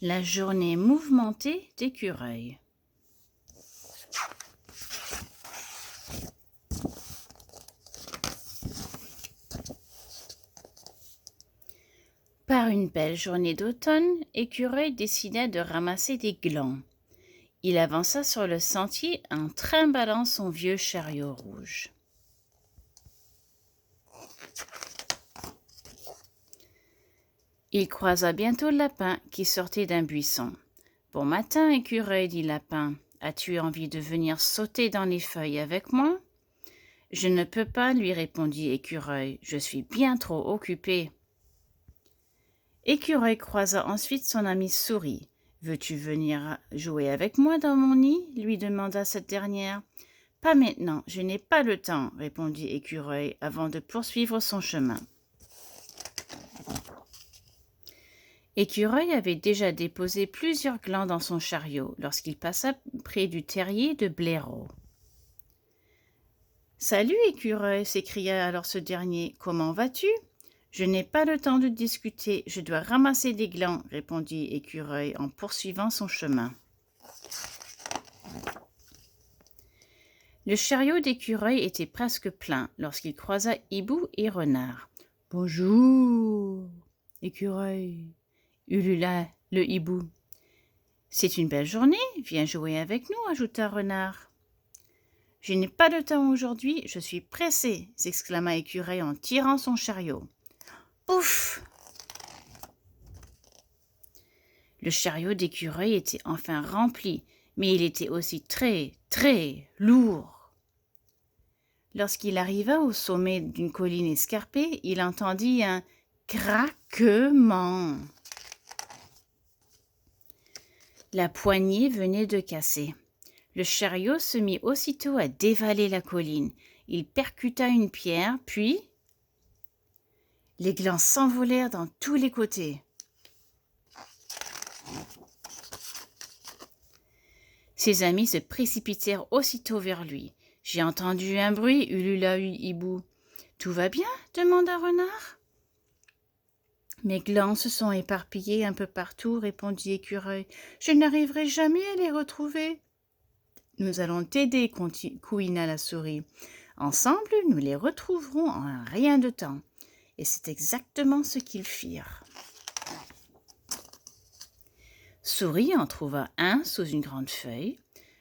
La journée mouvementée d'Écureuil. Par une belle journée d'automne, Écureuil décida de ramasser des glands. Il avança sur le sentier en trimballant son vieux chariot rouge. Il croisa bientôt Lapin qui sortait d'un buisson. « Bon matin, Écureuil, dit Lapin. As-tu envie de venir sauter dans les feuilles avec moi ?»« Je ne peux pas, lui répondit Écureuil. Je suis bien trop occupé. » Écureuil croisa ensuite son amie Souris. « Veux-tu venir jouer avec moi dans mon nid ?» lui demanda cette dernière. « Pas maintenant, je n'ai pas le temps, répondit Écureuil avant de poursuivre son chemin. Écureuil avait déjà déposé plusieurs glands dans son chariot lorsqu'il passa près du terrier de Blaireau. « Salut, Écureuil !» s'écria alors ce dernier. « Comment vas-tu ?»« Je n'ai pas le temps de discuter, je dois ramasser des glands, » répondit Écureuil en poursuivant son chemin. Le chariot d'Écureuil était presque plein lorsqu'il croisa Hibou et Renard. « Bonjour, Écureuil !» ulula le hibou. « C'est une belle journée, viens jouer avec nous, » ajouta Renard. « Je n'ai pas de temps aujourd'hui, je suis pressé, » s'exclama Écureuil en tirant son chariot. « Pouf !» Le chariot d'Écureuil était enfin rempli, mais il était aussi très, très lourd. Lorsqu'il arriva au sommet d'une colline escarpée, il entendit un craquement. La poignée venait de casser. Le chariot se mit aussitôt à dévaler la colline. Il percuta une pierre, puis les glands s'envolèrent dans tous les côtés. Ses amis se précipitèrent aussitôt vers lui. « J'ai entendu un bruit, » ulula Hibou. « Tout va bien ?» demanda Renard. « Mes glands se sont éparpillés un peu partout, » répondit Écureuil. « Je n'arriverai jamais à les retrouver. »« Nous allons t'aider, » couina la souris. « Ensemble, nous les retrouverons en un rien de temps. » Et c'est exactement ce qu'ils firent. Souris en trouva un sous une grande feuille.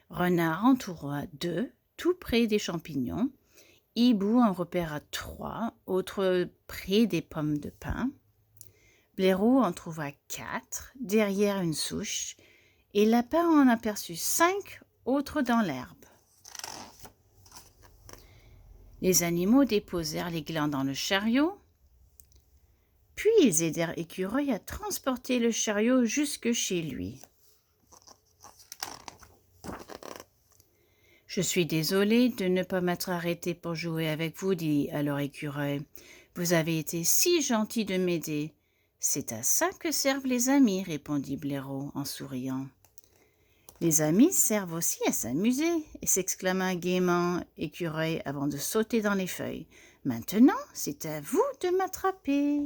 Renard en trouva 2, tout près des champignons. Hibou en repéra 3, autres près des pommes de pin. Blaireau en trouva 4, derrière une souche, et Lapin en aperçut 5, autres dans l'herbe. Les animaux déposèrent les glands dans le chariot, puis ils aidèrent Écureuil à transporter le chariot jusque chez lui. « Je suis désolé de ne pas m'être arrêté pour jouer avec vous, dit alors Écureuil. Vous avez été si gentil de m'aider. C'est à ça que servent les amis, répondit Blaireau en souriant. Les amis servent aussi à s'amuser, et s'exclama gaiement Écureuil avant de sauter dans les feuilles. Maintenant, c'est à vous de m'attraper.